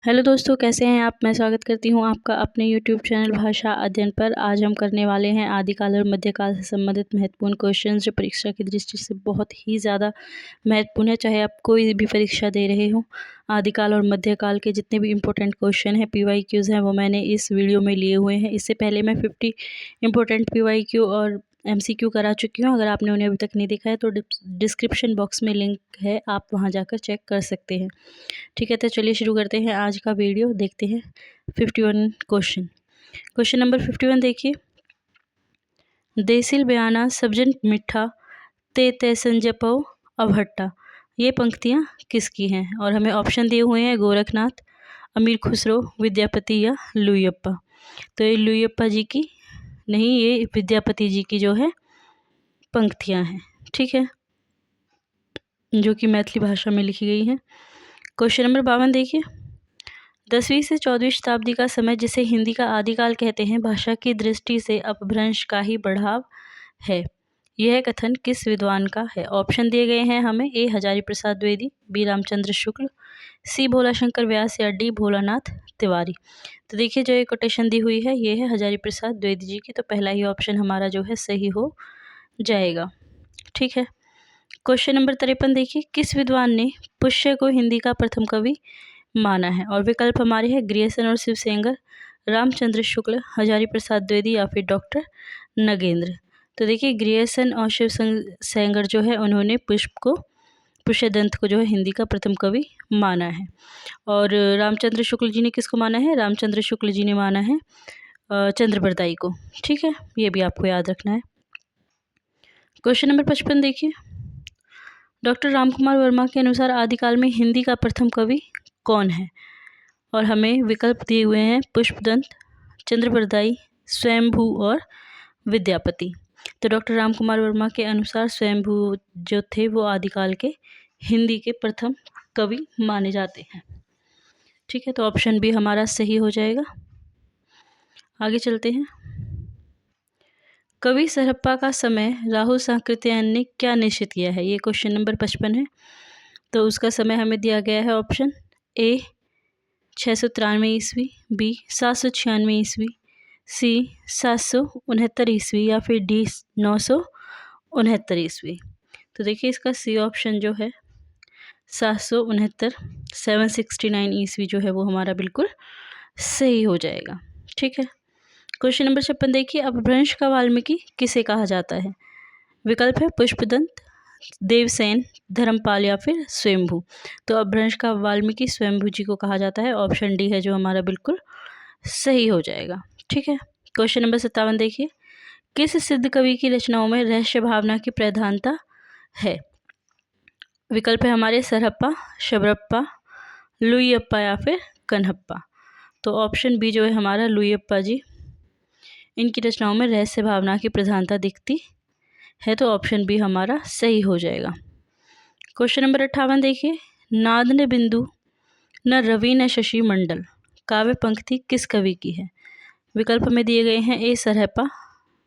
Hello दोस्तों, कैसे हैं आप। मैं स्वागत करती हूं आपका अपने यूट्यूब चैनल भाषा अध्ययन पर। आज हम करने वाले हैं आदिकाल और मध्यकाल से संबंधित महत्वपूर्ण क्वेश्चंस जो परीक्षा की दृष्टि से बहुत ही ज़्यादा महत्वपूर्ण है। चाहे आप कोई भी परीक्षा दे रहे हो, आदिकाल और मध्यकाल के जितने भी इम्पोर्टेंट क्वेश्चन हैं, PYQs हैं, वो मैंने इस वीडियो में लिए हुए हैं। इससे पहले मैं 50 इम्पोर्टेंट PYQ और MCQ करा चुकी हूँ। अगर आपने उन्हें अभी तक नहीं देखा है तो डिस्क्रिप्शन बॉक्स में लिंक है, आप वहाँ जाकर चेक कर सकते हैं। ठीक है, तो चलिए शुरू करते हैं आज का वीडियो। देखते हैं 51 क्वेश्चन नंबर 51 देखिए। देसिल बयाना सब्जन मिठा ते संजपो अभट्टा, ये पंक्तियाँ किसकी हैं? और हमें ऑप्शन दिए हुए हैं गोरखनाथ, अमीर खुसरो, विद्यापति या लुईयप्पा। तो ये लुईयप्पा जी की नहीं, ये विद्यापति जी की जो है पंक्तियाँ हैं। ठीक है, जो कि मैथिली भाषा में लिखी गई हैं। क्वेश्चन नंबर 52 देखिए। 10वीं से 14वीं शताब्दी का समय, जिसे हिंदी का आदिकाल कहते हैं, भाषा की दृष्टि से अपभ्रंश का ही बढ़ाव है। यह कथन किस विद्वान का है? ऑप्शन दिए गए हैं हमें। ए हजारी प्रसाद द्विवेदी, बी रामचंद्र शुक्ल, सी भोलाशंकर व्यास या डी भोलानाथ तिवारी। तो देखिए, जो ये कोटेशन दी हुई है ये है हजारी प्रसाद द्विवेदी जी की। तो पहला ही ऑप्शन हमारा जो है सही हो जाएगा। ठीक है, क्वेश्चन नंबर 53 देखिए। किस विद्वान ने पुष्य को हिंदी का प्रथम कवि माना है? और विकल्प हमारे हैं ग्रियर्सन और शिवसेंगर, रामचंद्र शुक्ल, हजारी प्रसाद द्विवेदी या फिर डॉक्टर नगेंद्र। तो देखिए, ग्रियर्सन और शिवसेंगर जो है उन्होंने पुष्यदंत को जो है हिंदी का प्रथम कवि माना है। और रामचंद्र शुक्ल जी ने किसको माना है? रामचंद्र शुक्ल जी ने माना है चंद्रबरदाई को। ठीक है, ये भी आपको याद रखना है। क्वेश्चन नंबर 55 देखिए। डॉक्टर रामकुमार वर्मा के अनुसार आदिकाल में हिंदी का प्रथम कवि कौन है? और हमें विकल्प दिए हुए हैं पुष्पदंत, चंद्रबरदाई, स्वयंभू और विद्यापति। तो डॉक्टर रामकुमार वर्मा के अनुसार स्वयंभू जो थे वो आदिकाल के हिंदी के प्रथम कवि माने जाते हैं। ठीक है, तो ऑप्शन बी हमारा सही हो जाएगा। आगे चलते हैं। कवि सरहप्पा का समय राहुल सांकृत्यायन ने क्या निश्चित किया है? ये क्वेश्चन नंबर 55 है। तो उसका समय हमें दिया गया है ऑप्शन ए 693 ईस्वी, बी 796 ईस्वी, सी 769 ईस्वी या फिर डी 969 ईस्वी। तो देखिए, इसका सी ऑप्शन जो है 769 769 ईस्वी जो है वो हमारा बिल्कुल सही हो जाएगा। ठीक है, क्वेश्चन नंबर 56 देखिए। अपभ्रंश का वाल्मीकि किसे कहा जाता है? विकल्प है पुष्पदंत, देवसेन, धर्मपाल या फिर स्वयंभू। तो अपभ्रंश का वाल्मीकि स्वयंभू जी को कहा जाता है। ऑप्शन डी है जो हमारा बिल्कुल सही हो जाएगा। ठीक है, क्वेश्चन नंबर 57 देखिए। किस सिद्ध कवि की रचनाओं में रहस्य भावना की प्रधानता है? विकल्प है हमारे सरहप्पा, शबरप्पा, लुईयप्पा या फिर कन्हप्पा। तो ऑप्शन बी जो है हमारा लुईयप्पा जी, इनकी रचनाओं में रहस्य भावना की प्रधानता दिखती है। तो ऑप्शन बी हमारा सही हो जाएगा। क्वेश्चन नंबर 58 देखिए। नाद न बिंदु न रवि न शशि मंडल, काव्य पंक्ति किस कवि की है? विकल्प में दिए गए हैं। ए सरहप्पा,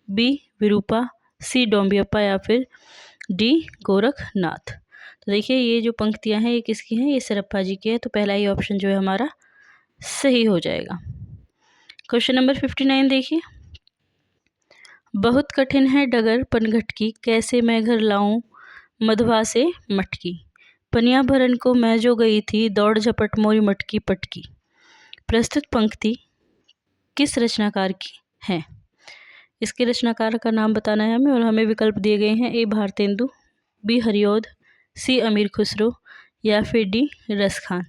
बी विरूपा, सी डोंबियप्पा या फिर डी गोरखनाथ। तो देखिए, ये जो पंक्तियां हैं ये किसकी हैं? ये सरहप्पा जी की है। तो पहला ही ऑप्शन जो है हमारा सही हो जाएगा। क्वेश्चन नंबर 59 देखिए। बहुत कठिन है डगर पनघट की, कैसे मैं घर लाऊं मधवा से मटकी, पनिया भरन को मैं जो गई थी, दौड़ झपट मोरी मटकी पटकी। प्रस्तुत पंक्ति किस रचनाकार की है? इसके रचनाकार का नाम बताना है हमें। और हमें विकल्प दिए गए हैं। ए भारतेंदु, बी हरिऔध, सी अमीर खुसरो या फिर डी रस खान।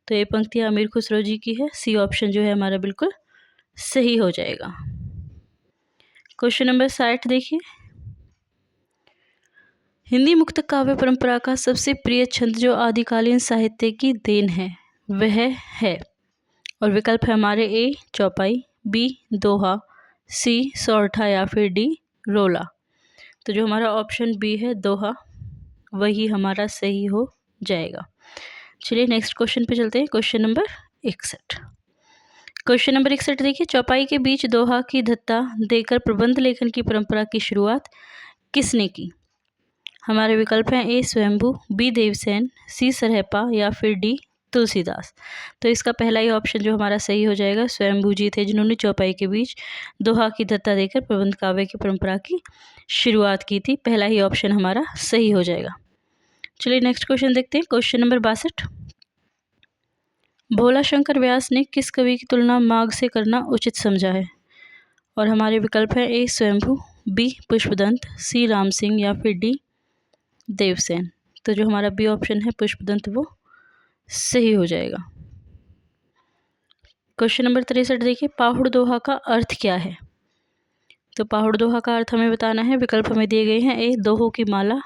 तो ये पंक्तियाँ अमीर खुसरो जी की है। सी ऑप्शन जो है हमारा बिल्कुल सही हो जाएगा। क्वेश्चन नंबर 60 देखिए। हिंदी मुक्त काव्य परंपरा का सबसे प्रिय छंद जो आदिकालीन साहित्य की देन है वह है। और विकल्प है हमारे। ए चौपाई, बी दोहा, सी सौरठा या फिर डी रोला। तो जो हमारा ऑप्शन बी है दोहा, वही हमारा सही हो जाएगा। चलिए नेक्स्ट क्वेश्चन पे चलते हैं। Question number 61। क्वेश्चन नंबर 61 देखिए। चौपाई के बीच दोहा की धत्ता देकर प्रबंध लेखन की परंपरा की शुरुआत किसने की? हमारे विकल्प हैं। ए स्वयंभू, बी देवसेन, सी सरहप्पा या फिर डी तुलसीदास। तो इसका पहला ही ऑप्शन जो हमारा सही हो जाएगा, स्वयंभू जी थे जिन्होंने चौपाई के बीच दोहा की दत्ता देकर प्रबंध काव्य की परंपरा की शुरुआत की थी। पहला ही ऑप्शन हमारा सही हो जाएगा। चलिए नेक्स्ट क्वेश्चन देखते हैं, क्वेश्चन नंबर 62। भोला शंकर व्यास ने किस कवि की तुलना माघ से करना उचित समझा है? और हमारे विकल्प है ए स्वयंभू, बी पुष्पदंत, सी राम सिंह या फिर डी देवसेन। तो जो हमारा बी ऑप्शन है पुष्पदंत वो सही हो जाएगा। क्वेश्चन नंबर 63 देखिए, पाहुड़ दोहा का अर्थ क्या है? तो पाहुड़ दोहा का अर्थ हमें बताना है। विकल्प हमें दिए गए हैं, ए दोहों की माला,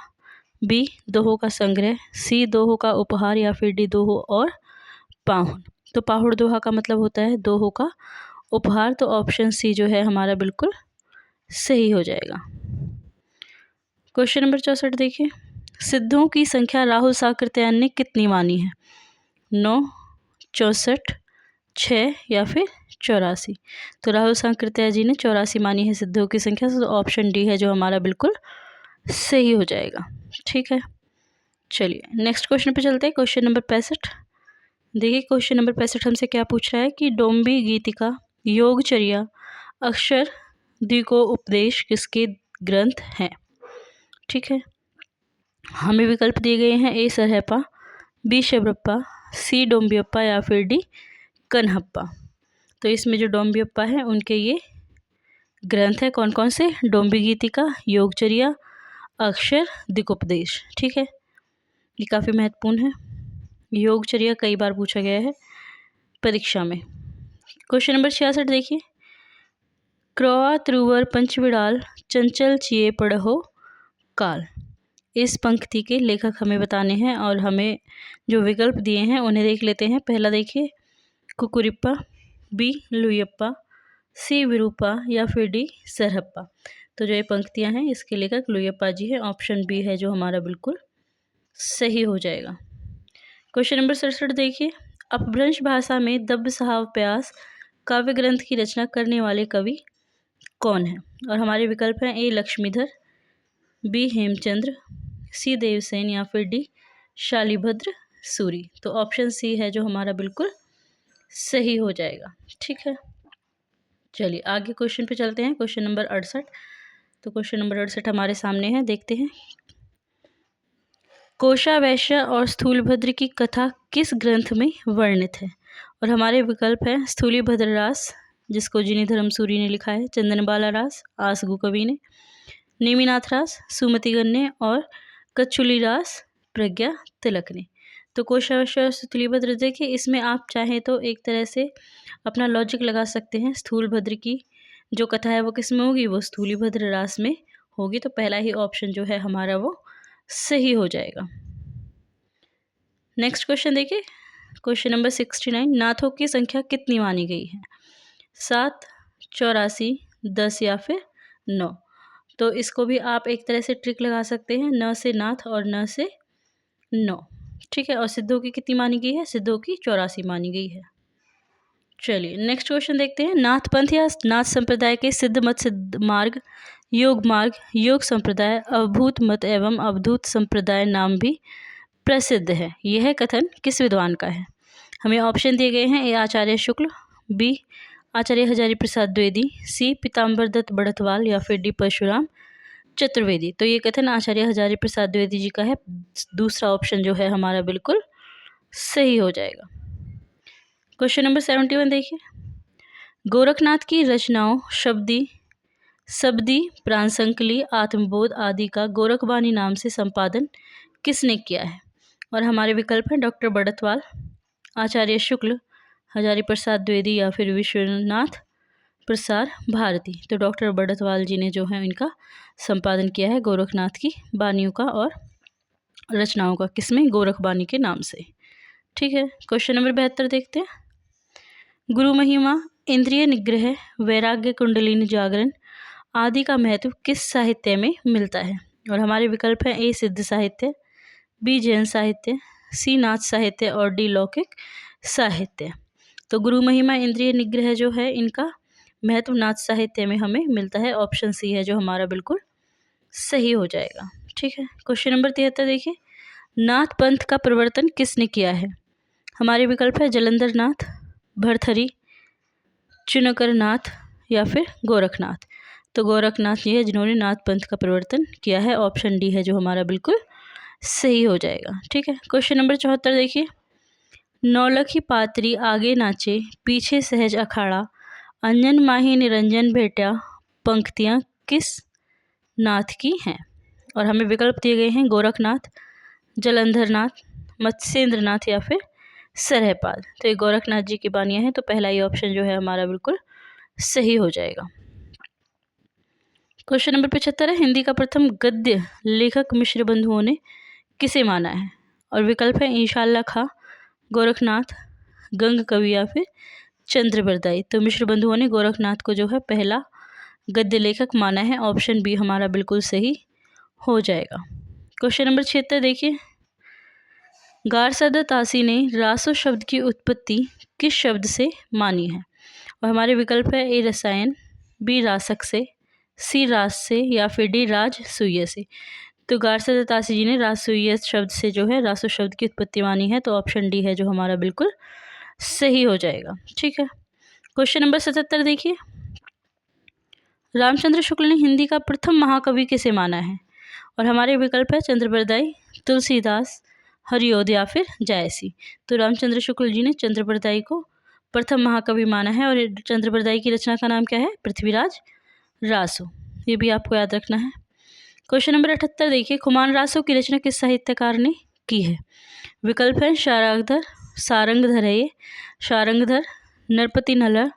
बी दोहों का संग्रह, सी दोहों का उपहार या फिर डी दोहों और पाहुन। तो पाहुड़ दोहा का मतलब होता है दोहों का उपहार, तो ऑप्शन सी जो है हमारा बिल्कुल सही हो जाएगा। क्वेश्चन नंबर 64 देखिए, सिद्धों की संख्या राहुल साकृत्यायन ने कितनी मानी है? 9, 64, 6 या फिर 84। तो राहुल साकृत्यायन जी ने 84 मानी है सिद्धों की संख्या, तो ऑप्शन डी है जो हमारा बिल्कुल सही हो जाएगा। ठीक है, चलिए नेक्स्ट क्वेश्चन पे चलते हैं, क्वेश्चन नंबर 65। देखिए क्वेश्चन नंबर 65 हमसे क्या पूछ रहा है कि डोम्बी गीतिका, योगचर्या, अक्षर द्विकोपदेश किसके ग्रंथ हैं? ठीक है, हमें विकल्प दिए गए हैं, ए सरहप्पा, बी शबरप्पा, सी डोम्बियप्पा या फिर डी कन्हप्पा। तो इसमें जो डोम्बियप्पा है उनके ये ग्रंथ है कौन कौन से? डोम्बी गीतिका, योगचर्या, अक्षर द्विकोपदेश। ठीक है, ये काफ़ी महत्वपूर्ण है। योगचर्या कई बार पूछा गया है परीक्षा में। क्वेश्चन नंबर 66 देखिए, क्रोआ त्रुवर पंचविड़ाल चंचल चिए पढ़ो काल। इस पंक्ति के लेखक हमें बताने हैं और हमें जो विकल्प दिए हैं उन्हें देख लेते हैं। पहला देखिए कुकुरिप्पा, बी लुयप्पा, सी विरूपा या फिर डी सरहप्पा। तो जो ये पंक्तियां हैं इसके लेखक लुयप्पा जी हैं, ऑप्शन बी है जो हमारा बिल्कुल सही हो जाएगा। क्वेश्चन नंबर 67 देखिए, अपभ्रंश भाषा में दब्ब सहाव प्यास काव्य ग्रंथ की रचना करने वाले कवि कौन है? और हमारे विकल्प हैं, ए लक्ष्मीधर, बी हेमचंद्र, सी देवसेन या फिर डी शालिभद्र सूरी। तो ऑप्शन सी है जो हमारा बिल्कुल सही हो जाएगा। ठीक है, चलिए आगे क्वेश्चन पे चलते हैं, क्वेश्चन नंबर 68। तो क्वेश्चन नंबर 68 हमारे सामने है, देखते हैं। कोषावैश्य और स्थूलभद्र की कथा किस ग्रंथ में वर्णित है? और हमारे विकल्प है, स्थूलीभद्र रास जिसको जिनीधर्म सूरी ने लिखा है, चंदनबाला रास आसगु कवि ने, नेमिनाथ रास सुमतिगण ने और कच्छुली रास प्रज्ञा तिलक ने। तो कोषावैश्य और स्थूलीभद्र देखिए, इसमें आप चाहें तो एक तरह से अपना लॉजिक लगा सकते हैं। स्थूलभद्र की जो कथा है वो किस में होगी? वो स्थूलीभद्र रास में होगी। तो पहला ही ऑप्शन जो है हमारा वो सही हो जाएगा। नेक्स्ट क्वेश्चन देखिए, क्वेश्चन नंबर 69, नाथों की संख्या कितनी मानी गई है? 7, 84, 10 या फिर 9। तो इसको भी आप एक तरह से ट्रिक लगा सकते हैं, न से नाथ और न से 9। ठीक है, और सिद्धों की कितनी मानी गई है? सिद्धों की 84 मानी गई है। चलिए नेक्स्ट क्वेश्चन देखते हैं, नाथ पंथ या नाथ संप्रदाय के सिद्ध मत, सिद्ध मार्ग, योग मार्ग, योग संप्रदाय, अवभूत मत एवं अवधूत संप्रदाय नाम भी प्रसिद्ध है। यह कथन किस विद्वान का है? हमें ऑप्शन दिए गए हैं, ए आचार्य शुक्ल, बी आचार्य हजारी प्रसाद द्विवेदी, सी पीताम्बर दत्त बढ़तवाल या फिर डी परशुराम चतुर्वेदी। तो ये कथन आचार्य हजारी प्रसाद द्विवेदी जी का है। दूसरा ऑप्शन जो है हमारा बिल्कुल सही हो जाएगा। क्वेश्चन नंबर 71 देखिए, गोरखनाथ की रचनाओं शब्दी, शब्दी, प्राणसंकली, आत्मबोध आदि का गोरखबानी नाम से संपादन किसने किया है? और हमारे विकल्प हैं, डॉक्टर बढ़तवाल, आचार्य शुक्ल, हजारी प्रसाद द्विवेदी या फिर विश्वनाथ प्रसार भारती। तो डॉक्टर बढ़तवाल जी ने जो है इनका संपादन किया है गोरखनाथ की बानियों का और रचनाओं का, किसमें? गोरखबानी के नाम से। ठीक है, क्वेश्चन नंबर 72 देखते हैं, गुरु महिमा, इंद्रिय निग्रह, वैराग्य कुंडलिनी जागरण आदि का महत्व किस साहित्य में मिलता है? और हमारे विकल्प हैं, ए सिद्ध साहित्य, बी जैन साहित्य, सी नाथ साहित्य और डी लौकिक साहित्य। तो गुरु महिमा, इंद्रिय निग्रह जो है इनका महत्व नाथ साहित्य में हमें मिलता है। ऑप्शन सी है जो हमारा बिल्कुल सही हो जाएगा। ठीक है, क्वेश्चन नंबर 73 देखिए, नाथ पंथ का प्रवर्तन किसने किया है? हमारे विकल्प है जलंधर नाथ, भरथरी, चुनकर नाथ या फिर गोरखनाथ। तो गोरखनाथ जी है जिन्होंने नाथ पंथ का प्रवर्तन किया है। ऑप्शन डी है जो हमारा बिल्कुल सही हो जाएगा। ठीक है, क्वेश्चन नंबर 74 देखिए। नौलखी पात्री आगे नाचे, पीछे सहज अखाड़ा, अंजन माही निरंजन भेटा, पंक्तियाँ किस नाथ की हैं? और हमें विकल्प दिए गए हैं गोरखनाथ, जलंधर नाथ, मत्स्येंद्र नाथ या फिर सरहपाल। तो ये गोरखनाथ जी की बानियाँ हैं, तो पहला ही ऑप्शन जो है हमारा बिल्कुल सही हो जाएगा। क्वेश्चन नंबर 75 है। हिंदी का प्रथम गद्य लेखक मिश्र बंधुओं ने किसे माना है? और विकल्प है इंशाअल्लाह खां, गोरखनाथ, गंग कवि या फिर चंद्र बरदाई। तो मिश्र बंधुओं ने गोरखनाथ को जो है पहला गद्य लेखक माना है। ऑप्शन बी हमारा बिल्कुल सही हो जाएगा। क्वेश्चन नंबर 76 देखिए। गारसद तासी ने रासो शब्द की उत्पत्ति किस शब्द से मानी है? और हमारे विकल्प है ए रसायन, बी रासक से, सी रास से या फिर डी राजसूय से। तो गारसद तासी जी ने राजसूय शब्द से जो है रासो शब्द की उत्पत्ति मानी है। तो ऑप्शन डी है जो हमारा बिल्कुल सही हो जाएगा। ठीक है, क्वेश्चन नंबर 77 देखिए। रामचंद्र शुक्ल ने हिंदी का प्रथम महाकवि किसे माना है? और हमारे विकल्प है चंद्र बरदाई, तुलसीदास, हरिओद या फिर जायसी। तो रामचंद्र शुक्ल जी ने चंद्र बरदाई को प्रथम महाकवि माना है। और चंद्र बरदाई की रचना का नाम क्या है? पृथ्वीराज रासो। ये भी आपको याद रखना है। क्वेश्चन नंबर 78 देखिए। खुमान रासो की रचना किस साहित्यकार ने की है? विकल्प है शारंगधर, सारंगधर है ये, शारंगधर, नरपति नलर,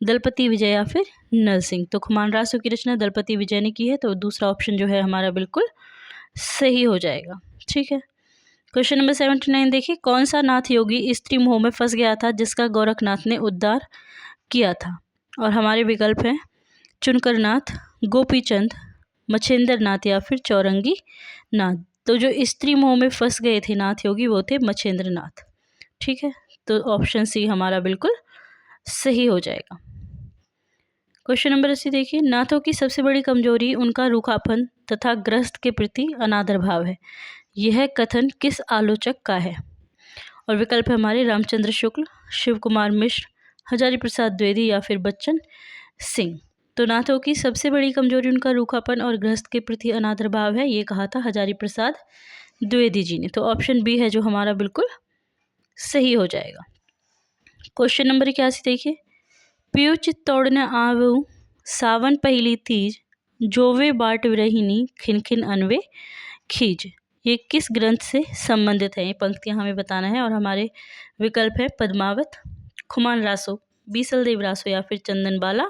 दलपति विजय या फिर नल सिंह। तो खुमान रासो की रचना दलपति विजय ने की है। तो दूसरा ऑप्शन जो है हमारा बिल्कुल सही हो जाएगा। ठीक है, क्वेश्चन नंबर 79 देखिए। कौन सा नाथ योगी स्त्री मोह में फंस गया था जिसका गोरखनाथ ने उद्धार किया था? और हमारे विकल्प हैं चुनकर नाथ, गोपीचंद, मच्छेंद्र नाथ या फिर चौरंगी नाथ। तो जो स्त्री मोह में फंस गए थे नाथ योगी वो थे मच्छेंद्र नाथ। ठीक है, तो ऑप्शन सी हमारा बिल्कुल सही हो जाएगा। क्वेश्चन नंबर 80 देखिए। नाथों की सबसे बड़ी कमजोरी उनका रूखापन तथा ग्रस्त के प्रति अनादर भाव है। यह कथन किस आलोचक का है? और विकल्प है हमारे रामचंद्र शुक्ल, शिव कुमार मिश्र, हजारी प्रसाद द्विवेदी या फिर बच्चन सिंह। तो नाथों की सबसे बड़ी कमजोरी उनका रूखापन और गृहस्थ के प्रति अनादर भाव है, ये कहा था हजारी प्रसाद द्विवेदी जी ने। तो ऑप्शन बी है जो हमारा बिल्कुल सही हो जाएगा। क्वेश्चन नंबर 81 देखिए। पियो चित्तौड़ न आवू सावन पहली तीज, जोवे बाट विरहिनी खिनखिन अनवे खीज। ये किस ग्रंथ से संबंधित है? ये पंक्तियाँ हमें बताना है। और हमारे विकल्प है पद्मावत, खुमान रासो, बीसलदेव रासो या फिर चंदनबाला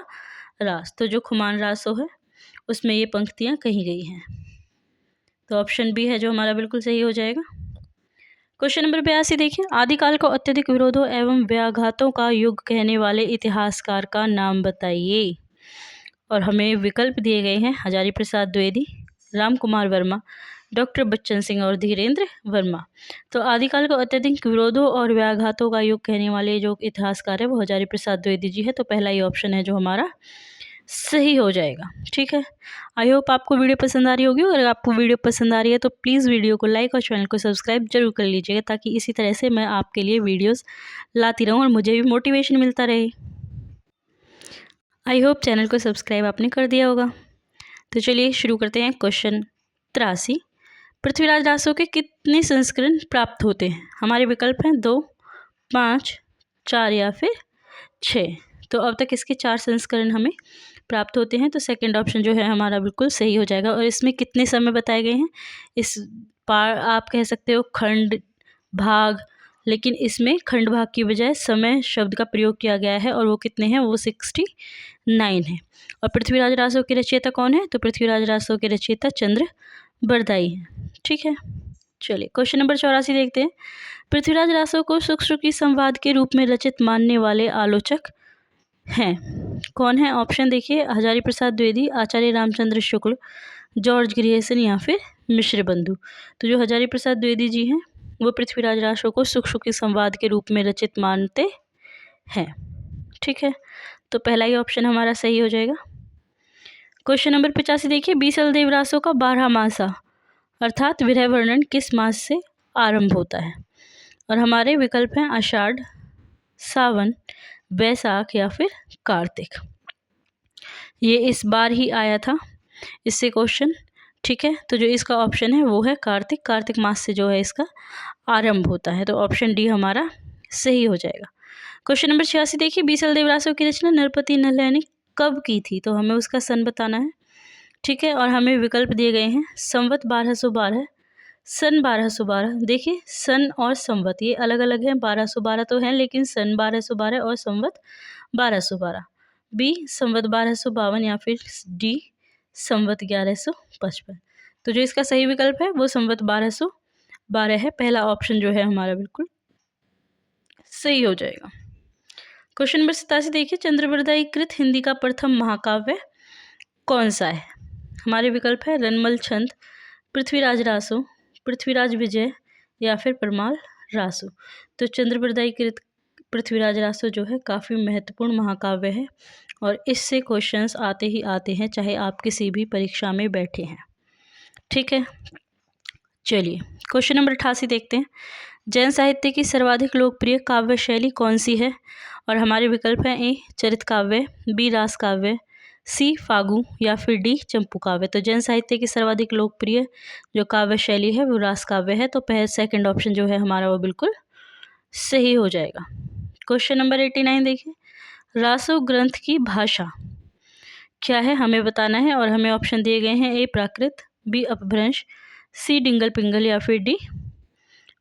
रास। तो जो खुमान रासो है उसमें ये पंक्तियाँ कही गई हैं। तो ऑप्शन बी है जो हमारा बिल्कुल सही हो जाएगा। क्वेश्चन नंबर 82 देखिए। आदिकाल को अत्यधिक विरोधों एवं व्याघातों का युग कहने वाले इतिहासकार का नाम बताइए। और हमें विकल्प दिए गए हैं हजारी प्रसाद द्विवेदी, राम कुमार वर्मा, डॉक्टर बच्चन सिंह और धीरेन्द्र वर्मा। तो आदिकाल को अत्यधिक विरोधों और व्याघातों का युग कहने वाले जो इतिहासकार है वो हजारी प्रसाद द्विवेदी जी है। तो पहला ही ऑप्शन है जो हमारा सही हो जाएगा। ठीक है, आई होप आपको वीडियो पसंद आ रही होगी। और अगर आपको वीडियो पसंद आ रही है तो प्लीज़ वीडियो को लाइक और चैनल को सब्सक्राइब जरूर कर लीजिएगा, ताकि इसी तरह से मैं आपके लिए वीडियोस लाती रहूं और मुझे भी मोटिवेशन मिलता रहे। आई होप चैनल को सब्सक्राइब आपने कर दिया होगा। तो चलिए शुरू करते हैं। क्वेश्चन 83। पृथ्वीराज रासो के कितने संस्करण प्राप्त होते हैं? हमारे विकल्प हैं 2, 5, 4 या फिर 6। तो अब तक इसके 4 संस्करण हमें प्राप्त होते हैं। तो सेकंड ऑप्शन जो है हमारा बिल्कुल सही हो जाएगा। और इसमें कितने समय बताए गए हैं? इस पार आप कह सकते हो खंड भाग, लेकिन इसमें खंड भाग की बजाय समय शब्द का प्रयोग किया गया है। और वो कितने हैं? वो 69 है। और पृथ्वीराज रासो के रचयिता कौन है? तो पृथ्वीराज रासो के रचयिता चंद्र बरदाई है। ठीक है, चलिए क्वेश्चन नंबर 84 देखते हैं। पृथ्वीराज रासो को सुख-श्रुति संवाद के रूप में रचित मानने वाले आलोचक हैं कौन है? ऑप्शन देखिए हजारी प्रसाद द्विवेदी, आचार्य रामचंद्र शुक्ल, जॉर्ज ग्रियर्सन या फिर मिश्र बंधु। तो जो हजारी प्रसाद द्विवेदी जी हैं वो पृथ्वीराज रासो को सुख-श्रुति संवाद के रूप में रचित मानते हैं। ठीक है, तो पहला ही ऑप्शन हमारा सही हो जाएगा। क्वेश्चन नंबर 85 देखिए। बीसलदेव रासो का 12 मासा अर्थात विरह वर्णन किस मास से आरंभ होता है? और हमारे विकल्प हैं आषाढ़, सावन, बैसाख या फिर कार्तिक। ये इस बार ही आया था इससे क्वेश्चन, ठीक है। तो जो इसका ऑप्शन है वो है कार्तिक। कार्तिक मास से जो है इसका आरंभ होता है, तो ऑप्शन डी हमारा सही हो जाएगा। क्वेश्चन नंबर 86 देखिए, बीसल देवरासो की रचना नरपति नलैया ने कब की थी? तो हमें उसका सन बताना है, ठीक है। और हमें विकल्प दिए गए हैं संवत 1212, सन 1212। देखिए सन और संवत ये अलग अलग हैं, 1212 तो हैं लेकिन सन 1212 और संवत 1212। बी संवत 1252 या फिर डी संवत 1155। तो जो इसका सही विकल्प है वो संवत 1212 है। पहला ऑप्शन जो है हमारा बिल्कुल सही हो जाएगा। क्वेश्चन नंबर 87 देखिए, चंद्रवरदाई कृत हिंदी का प्रथम महाकाव्य कौन सा है? हमारे विकल्प है रनमल छंद, पृथ्वीराज रासो, पृथ्वीराज विजय या फिर परमाल रासो। तो चंद्रवरदाई कृत पृथ्वीराज रासो जो है काफ़ी महत्वपूर्ण महाकाव्य है और इससे क्वेश्चंस आते ही आते हैं, चाहे आप किसी भी परीक्षा में बैठे हैं, ठीक है। चलिए क्वेश्चन नंबर 88 देखते हैं, जैन साहित्य की सर्वाधिक लोकप्रिय काव्य शैली कौन सी है? और हमारे विकल्प हैं ए चरित काव्य, बी रास काव्य, सी फागु या फिर डी चंपू काव्य। तो जैन साहित्य की सर्वाधिक लोकप्रिय जो काव्य शैली है वो रास काव्य है, तो पहले सेकंड ऑप्शन जो है हमारा वो बिल्कुल सही हो जाएगा। क्वेश्चन नंबर 89 देखिए, रासो ग्रंथ की भाषा क्या है हमें बताना है और हमें ऑप्शन दिए गए हैं ए प्राकृत, बी अपभ्रंश, सी डिंगल पिंगल या फिर डी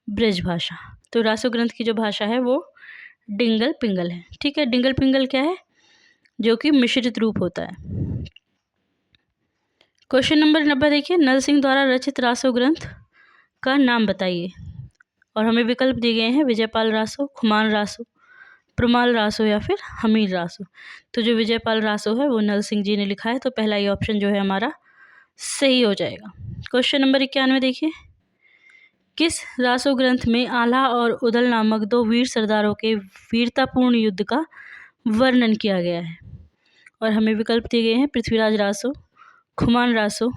ब्रज भाषा। तो रासो ग्रंथ की जो भाषा है वो डिंगल पिंगल है, ठीक है। डिंगल पिंगल क्या है? जो कि मिश्रित रूप होता है। क्वेश्चन नंबर 90 देखिए, नल सिंह द्वारा रचित रासो ग्रंथ का नाम बताइए और हमें विकल्प दिए गए हैं विजयपाल रासो, खुमान रासो, प्रमाल रासो या फिर हमीर रासो। तो जो विजयपाल रासो है वो नल सिंह जी ने लिखा है, तो पहला ये ऑप्शन जो है हमारा सही हो जाएगा। क्वेश्चन नंबर 91 देखिए, किस रासो ग्रंथ में आल्हा और उदल नामक दो वीर सरदारों के वीरतापूर्ण युद्ध का वर्णन किया गया है? और हमें विकल्प दिए गए हैं पृथ्वीराज रासो, खुमान रासो,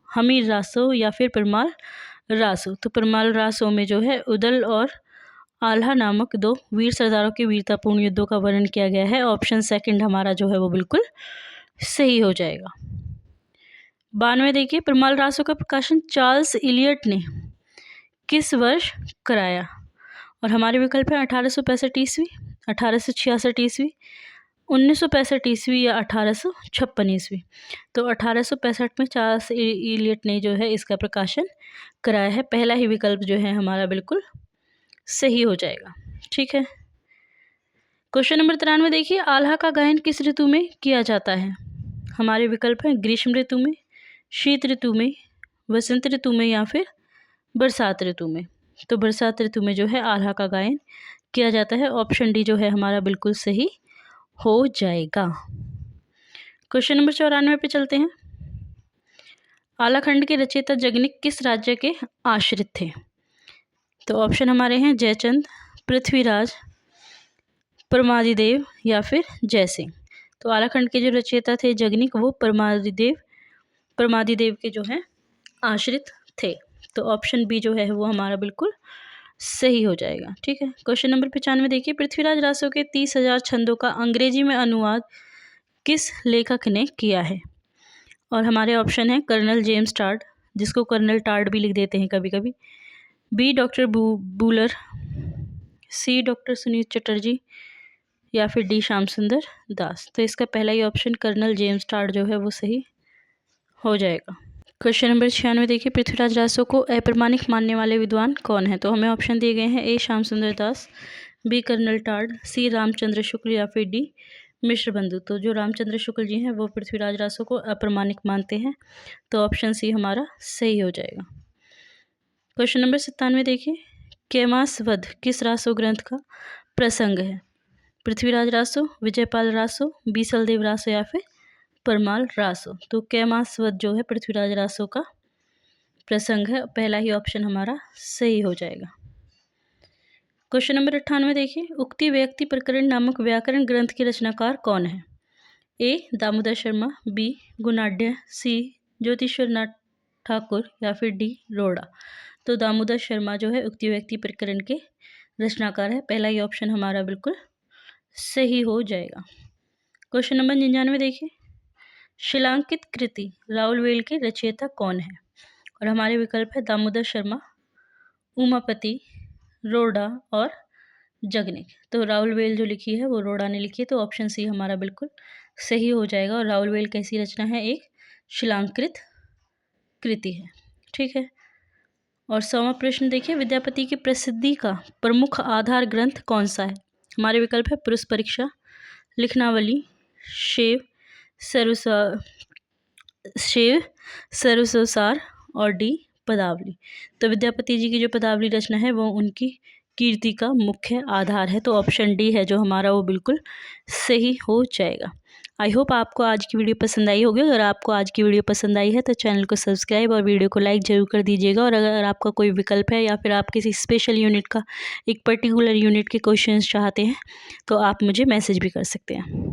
हमीर रासो या फिर परमाल रासो। तो परमाल रासो में जो है उदल और आल्हा नामक दो वीर सरदारों के वीरतापूर्ण युद्धों का वर्णन किया गया है। ऑप्शन सेकंड हमारा जो है वो बिल्कुल सही हो जाएगा। 92 देखिए, परमाल रासो का प्रकाशन चार्ल्स इलियट ने किस वर्ष कराया? और हमारे विकल्प हैं 1865 ईस्वी, 1866 ईस्वी, 1965 ईस्वी या 1856 ईस्वी। तो 1865 में चार्ल्स इलियट ने जो है इसका प्रकाशन कराया है। पहला ही विकल्प जो है हमारा बिल्कुल सही हो जाएगा, ठीक है। क्वेश्चन नंबर 93 देखिए, आल्हा का गायन किस ऋतु में किया जाता है? हमारे विकल्प हैं ग्रीष्म ऋतु में, शीत ऋतु में, वसंत ऋतु में या फिर बरसात ऋतु में। तो बरसात ऋतु में जो है आल्हा का गायन किया जाता है। ऑप्शन डी जो है हमारा बिल्कुल सही हो जाएगा। क्वेश्चन नंबर 94 पे चलते हैं, आलाखंड के रचयिता जगनिक किस राज्य के आश्रित थे? तो ऑप्शन हमारे हैं जयचंद, पृथ्वीराज, परमादिदेव या फिर जयसिंह। तो आलाखंड के जो रचयिता थे जगनिक वो परमादिदेव के जो हैं आश्रित थे। तो ऑप्शन बी जो है वो हमारा बिल्कुल सही हो जाएगा, ठीक है। क्वेश्चन नंबर 95 देखिए, पृथ्वीराज रासो के 30,000 छंदों का अंग्रेजी में अनुवाद किस लेखक ने किया है? और हमारे ऑप्शन है कर्नल जेम्स टार्ड, जिसको कर्नल टार्ड भी लिख देते हैं कभी कभी, बी डॉक्टर बूलर, सी डॉक्टर सुनीत चटर्जी या फिर डी श्याम सुंदर दास। तो इसका पहला ही ऑप्शन कर्नल जेम्स टार्ड जो है वो सही हो जाएगा। क्वेश्चन नंबर 96 देखिए, पृथ्वीराज रासो को अप्रमाणिक मानने वाले विद्वान कौन है? तो हमें ऑप्शन दिए गए हैं ए श्याम सुंदर दास, बी कर्नल टार्ड, सी रामचंद्र शुक्ल या फिर डी मिश्र बंधु। तो जो रामचंद्र शुक्ल जी हैं वो पृथ्वीराज रासो को अप्रमाणिक मानते हैं, तो ऑप्शन सी हमारा सही हो जाएगा। क्वेश्चन नंबर 97 देखिए, कैमास वध किस रासो ग्रंथ का प्रसंग है? पृथ्वीराज रासो, विजयपाल रासो, बीसलदेव रासो या फिर परमाल रासो। तो कैमास वध जो है पृथ्वीराज रासो का प्रसंग है, पहला ही ऑप्शन हमारा सही हो जाएगा। क्वेश्चन नंबर 98 देखिए, उक्ति व्यक्ति प्रकरण नामक व्याकरण ग्रंथ के रचनाकार कौन है? ए दामोदर शर्मा, बी गुणाढ्य, सी ज्योतिश्वर नाथ ठाकुर या फिर डी रोड़ा। तो दामोदर शर्मा जो है उक्ति व्यक्ति प्रकरण के रचनाकार है। पहला ही ऑप्शन हमारा बिल्कुल सही हो जाएगा। क्वेश्चन नंबर 99 देखिए, शिलांकित कृति राउलवेल के रचयिता कौन है? और हमारे विकल्प है दामोदर शर्मा, उमापति, रोड़ा और जगनिक। तो राउलवेल जो लिखी है वो रोड़ा ने लिखी है, तो ऑप्शन सी हमारा बिल्कुल सही हो जाएगा। और राउलवेल कैसी रचना है? एक शिलांकृत कृति है। ठीक है। और 100वां प्रश्न देखिए, विद्यापति की प्रसिद्धि का प्रमुख आधार ग्रंथ कौन सा है? हमारे विकल्प है पुरुष परीक्षा, लिखनावली, शिव सर्वसार और डी पदावली। तो विद्यापति जी की जो पदावली रचना है वो उनकी कीर्ति का मुख्य आधार है। तो ऑप्शन डी है जो हमारा वो बिल्कुल सही हो जाएगा। आई होप आपको आज की वीडियो पसंद आई होगी। अगर आपको आज की वीडियो पसंद आई है तो चैनल को सब्सक्राइब और वीडियो को लाइक ज़रूर कर दीजिएगा। और अगर आपका कोई विकल्प है या फिर आप किसी स्पेशल यूनिट का, एक पर्टिकुलर यूनिट के क्वेश्चंस चाहते हैं तो आप मुझे मैसेज भी कर सकते हैं।